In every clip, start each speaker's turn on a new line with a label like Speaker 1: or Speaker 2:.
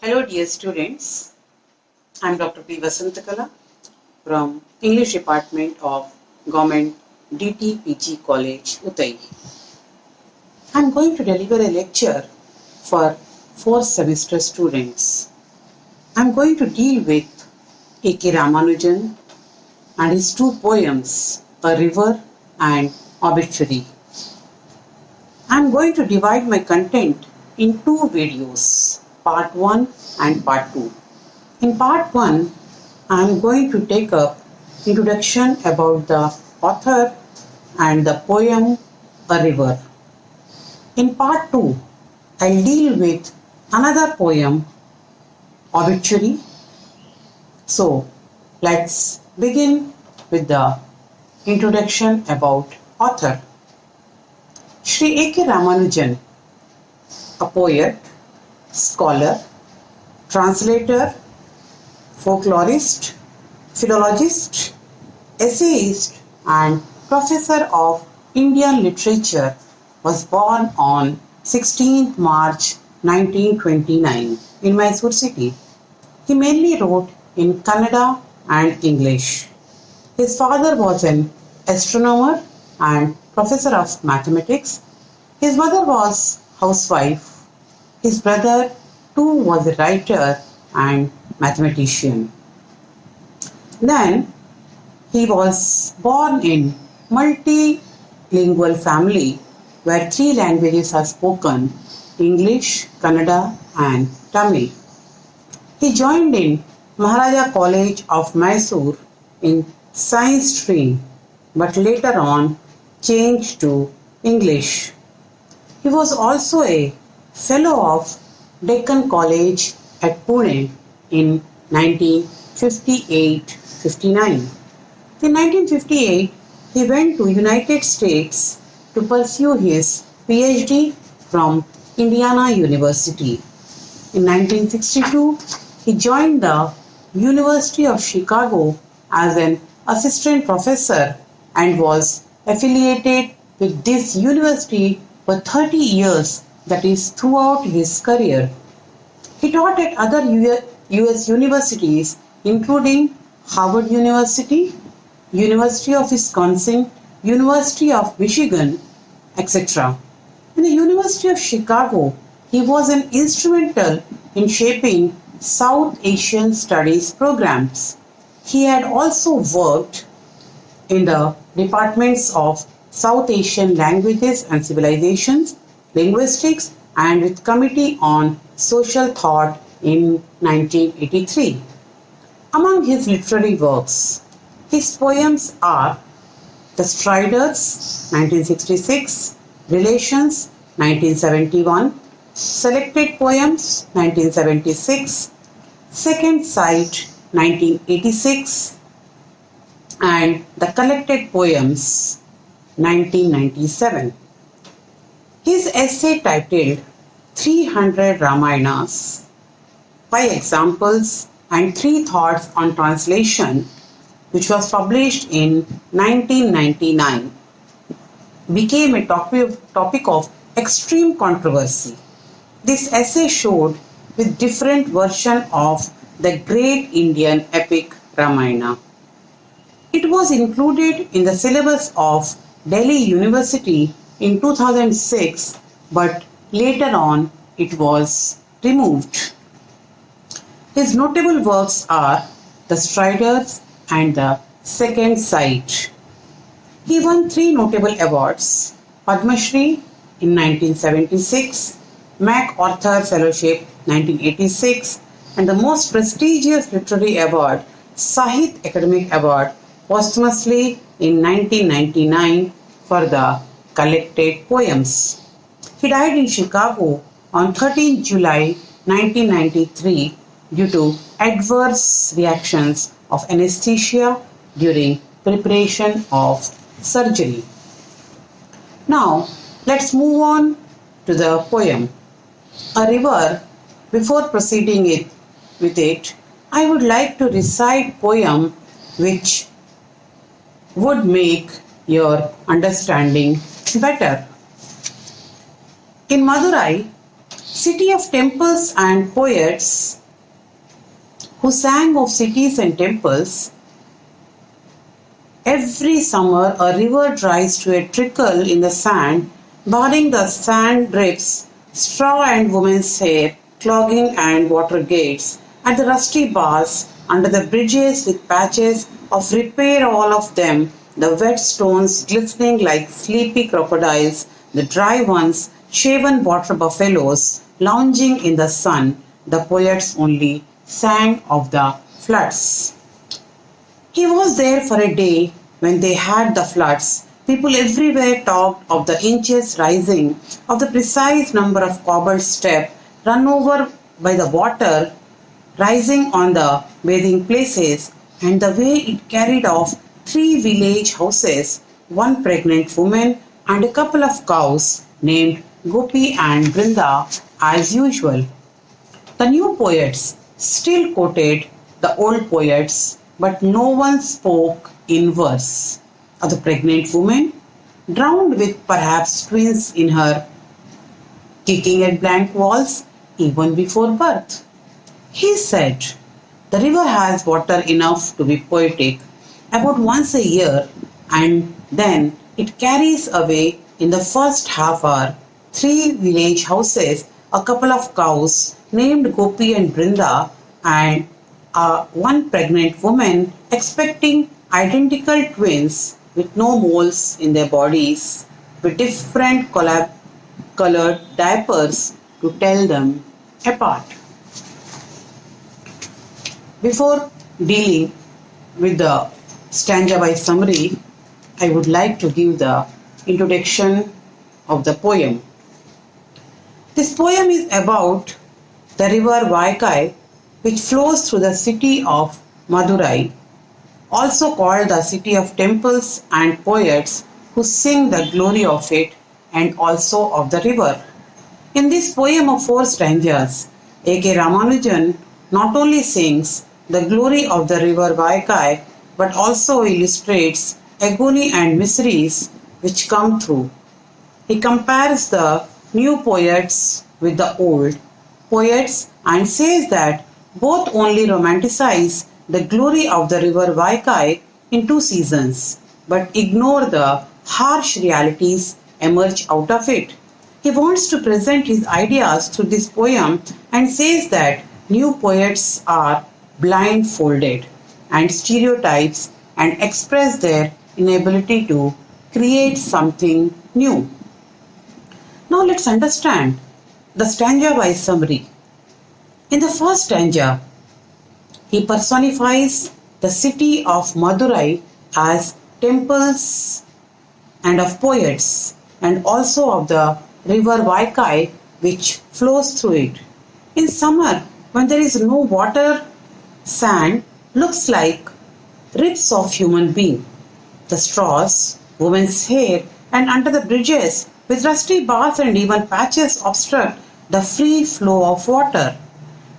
Speaker 1: Hello dear students, I am Dr. P. Vasantakala from English Department of Government DTPG College, Utai. I am going to deliver a lecture for 4th semester students. I am going to deal with A K Ramanujan and his two poems, A River and Obituary. I am going to divide my content in two videos, part 1 and part 2. In part 1, I am going to take up introduction about the author and the poem A River. In part 2, I'll deal with another poem, Obituary. So, let's begin with the introduction about author. Shri A K Ramanujan, a poet, scholar, translator, folklorist, philologist, essayist, and professor of Indian literature, was born on 16th March 1929 in Mysore city. He mainly wrote in Kannada and English. His father was an astronomer and professor of mathematics. His mother was housewife. His brother too was a writer and mathematician. Then he was born in multilingual family where three languages are spoken: English, Kannada and Tamil. He joined in Maharaja College of Mysore in science stream, but later on changed to English. He was also a fellow of Deccan College at Pune in 1958-59. In 1958, he went to United States to pursue his PhD from Indiana University. In 1962, he joined the University of Chicago as an assistant professor and was affiliated with this university for 30 years, that is, throughout his career. He taught at other US universities, including Harvard University, University of Wisconsin, University of Michigan, etc. In the University of Chicago, he was an instrumental in shaping South Asian Studies programs. He had also worked in the departments of South Asian Languages and Civilizations, Linguistics, and with Committee on Social Thought in 1983. Among his literary works, his poems are The Striders, 1966, Relations, 1971, Selected Poems, 1976, Second Sight, 1986, and The Collected Poems, 1997. His essay titled 300 Ramayanas, 5 Examples and 3 Thoughts on Translation, which was published in 1999, became a topic of extreme controversy. This essay showed with different version of the great Indian epic Ramayana. It was included in the syllabus of Delhi University in 2006, but later on it was removed. His notable works are The Striders and The Second Sight. He won 3 notable awards: Padma Shri in 1976, MacArthur Fellowship 1986, and the most prestigious literary award, Sahit Academic Award, posthumously in 1999 for The Collected Poems. He died in Chicago on 13 July 1993 due to adverse reactions of anesthesia during preparation of surgery. Now, let's move on to the poem, A River. Before proceeding with it, I would like to recite poem which would make your understanding better. In Madurai, City of temples and poets who sang of cities and temples. Every summer, a river dries to a trickle in the sand, barring the sand drifts, straw and women's hair, clogging and water gates, at the rusty bars, under the bridges with patches of repair, all of them, the wet stones glistening like sleepy crocodiles, the dry ones, shaven water buffaloes, lounging in the sun, the poets only sang of the floods. He was there for a day when they had the floods. People everywhere talked of the inches rising, of the precise number of cobbled steps run over by the water rising on the bathing places, and the way it carried off 3 village houses, 1 pregnant woman, and a couple of cows named Gopi and Brinda as usual. The new poets still quoted the old poets, but no one spoke in verse. Of the pregnant woman, drowned with perhaps twins in her, kicking at blank walls even before birth. He said, the river has water enough to be poetic about once a year, and then it carries away in the first half hour 3 village houses, a couple of cows named Gopi and Brinda, and 1 pregnant woman expecting identical twins with no moles in their bodies, with different colored diapers to tell them apart. Before dealing with the stanza by summary, I would like to give the introduction of the poem. This poem is about the river Vaikai, which flows through the city of Madurai, also called the city of temples and poets who sing the glory of it and also of the river. In this poem of 4 stanzas, A K Ramanujan not only sings the glory of the river Vaikai but also illustrates agony and miseries which come through. He compares the new poets with the old poets and says that both only romanticize the glory of the river Vaikai in 2 seasons, but ignore the harsh realities emerge out of it. He wants to present his ideas through this poem and says that new poets are blindfolded and stereotypes and express their inability to create something new. Now let's understand the stanza by summary. In the first stanza, he personifies the city of Madurai as temples and of poets, and also of the river Vaikai which flows through it. In summer, when there is no water, sand looks like ribs of human being. The straws, women's hair, and under the bridges with rusty bars and even patches obstruct the free flow of water.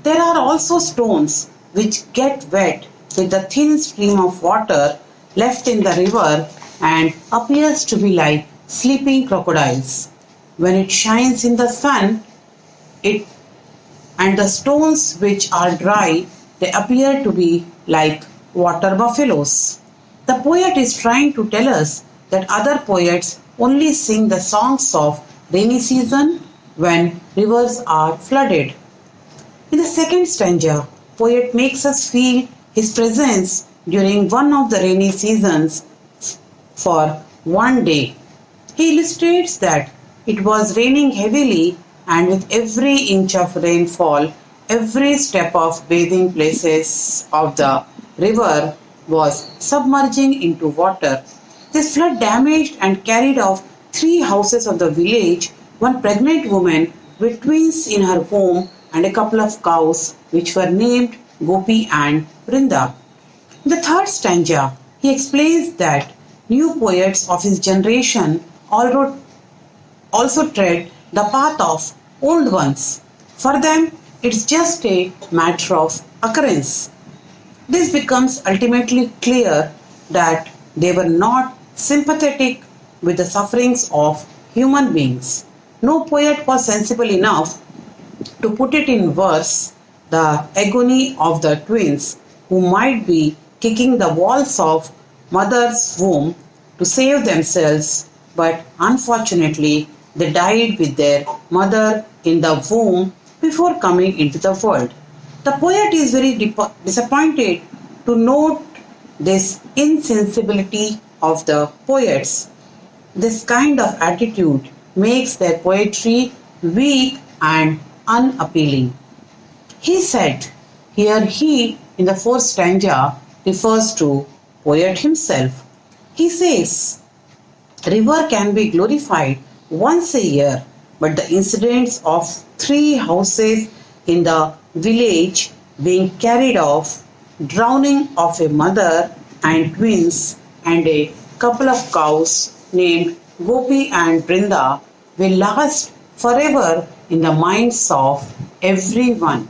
Speaker 1: There are also stones which get wet with the thin stream of water left in the river and appears to be like sleeping crocodiles. When it shines in the sun, and the stones which are dry, they appear to be like water buffaloes. The poet is trying to tell us that other poets only sing the songs of rainy season when rivers are flooded. In the second stanza, poet makes us feel his presence during one of the rainy seasons for one day. He illustrates that it was raining heavily, and with every inch of rainfall, every step of bathing places of the river was submerging into water. This flood damaged and carried off 3 houses of the village, 1 pregnant woman with twins in her home, and a couple of cows which were named Gopi and Brinda. In the third stanza, he explains that new poets of his generation also tread the path of old ones. For them, it's just a matter of occurrence. This becomes ultimately clear that they were not sympathetic with the sufferings of human beings. No poet was sensible enough To put it in verse, the agony of the twins who might be kicking the walls of mother's womb to save themselves, but unfortunately they died with their mother in the womb before coming into the world. The poet is very disappointed to note this insensibility of the poets. This kind of attitude makes their poetry weak and unappealing. He said, here he in the fourth stanza refers to poet himself. He says, river can be glorified once a year, but the incidents of 3 houses in the village being carried off, drowning of a mother and twins, and a couple of cows named Gopi and Brinda will last forever in the minds of everyone.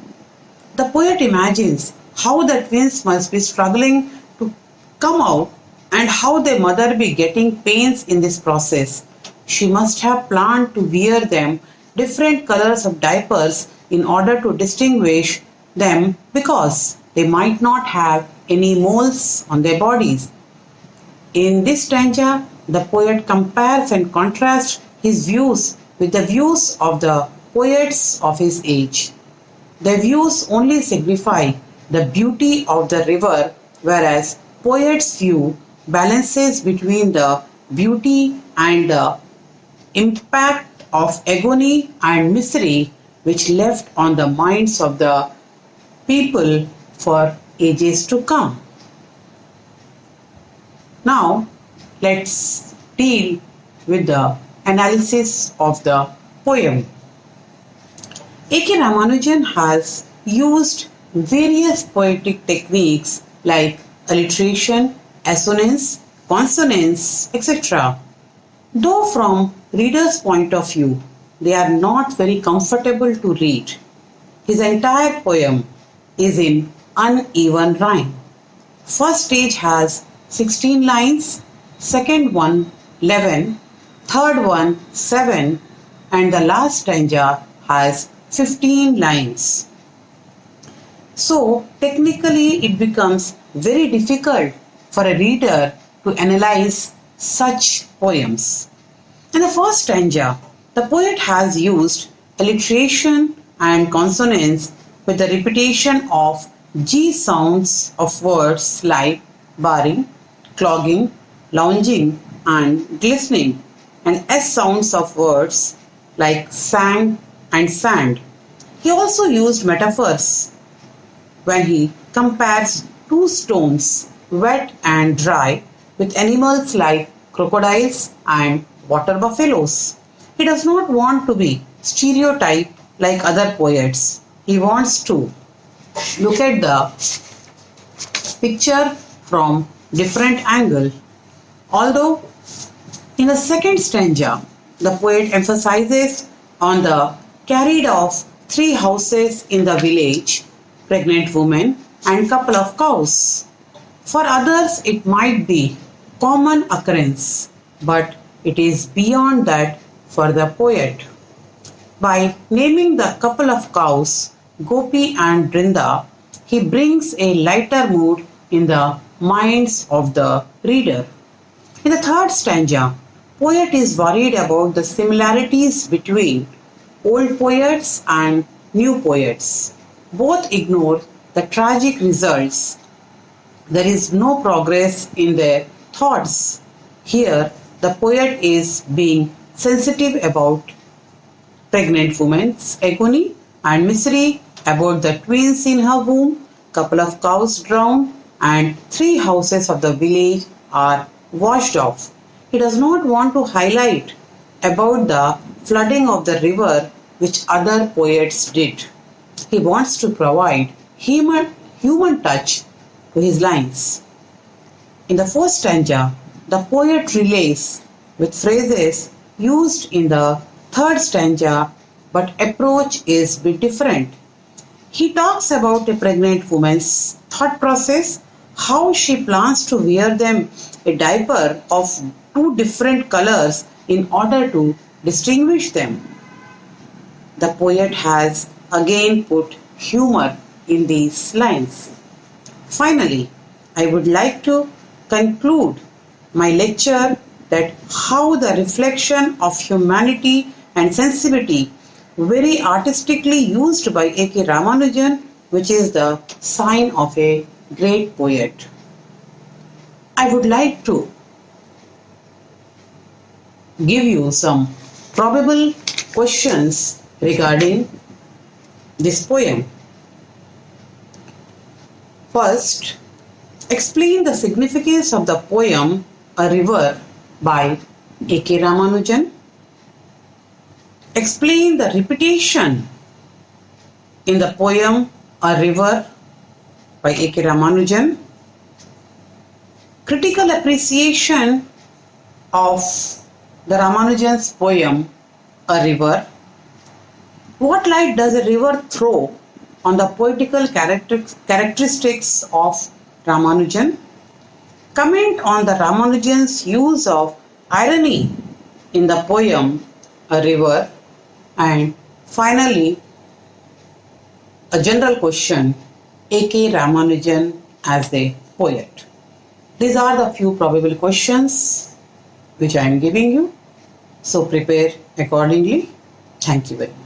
Speaker 1: The poet imagines how the twins must be struggling to come out and how their mother be getting pains in this process. She must have planned to wear them different colors of diapers in order to distinguish them because they might not have any moles on their bodies. In this stanza, the poet compares and contrasts his views with the views of the poets of his age. Their views only signify the beauty of the river, whereas poet's view balances between the beauty and the impact of agony and misery which left on the minds of the people for ages to come. Now, let's deal with the analysis of the poem. A K Ramanujan has used various poetic techniques like alliteration, assonance, consonance, etc. Though from reader's point of view, they are not very comfortable to read. His entire poem is in uneven rhyme. First stage has 16 lines, second one 11, third one 7, and the last stanza has 15 lines. So technically it becomes very difficult for a reader to analyze such poems. In the first stanza, the poet has used alliteration and consonance with the repetition of G sounds of words like barring, clogging, lounging, and glistening, and S sounds of words like sang and sand. He also used metaphors when he compares 2 stones, wet and dry, with animals like crocodiles and water buffaloes. He does not want to be stereotyped like other poets. He wants to look at the picture from different angle. Although in the second stanza, the poet emphasizes on the carried off 3 houses in the village, pregnant women and couple of cows. For others it might be common occurrence, but it is beyond that for the poet. By naming the couple of cows, Gopi and Brinda, he brings a lighter mood in the minds of the reader. In the third stanza, poet is worried about the similarities between old poets and new poets. Both ignore the tragic results. There is no progress in their thoughts. Here, the poet is being sensitive about pregnant woman's agony and misery, about the twins in her womb, couple of cows drowned, and 3 houses of the village are washed off. He does not want to highlight about the flooding of the river which other poets did. He wants to provide human touch to his lines. In the fourth stanza, the poet relays with phrases used in the third stanza, but approach is a bit different. He talks about a pregnant woman's thought process, how she plans to wear them a diaper of 2 different colors in order to distinguish them. The poet has again put humor in these lines. Finally, I would like to conclude my lecture that how the reflection of humanity and sensibility very artistically used by A K Ramanujan, which is the sign of a great poet. I would like to give you some probable questions regarding this poem. First, explain the significance of the poem A River by A K Ramanujan. Explain the repetition in the poem A River by A K Ramanujan. Critical appreciation of the Ramanujan's poem A River. What light does a river throw on the poetical characteristics of Ramanujan? Comment on the Ramanujan's use of irony in the poem A River. And finally, a general question, A K Ramanujan as a poet. These are the few probable questions which I am giving you. So prepare accordingly. Thank you very much.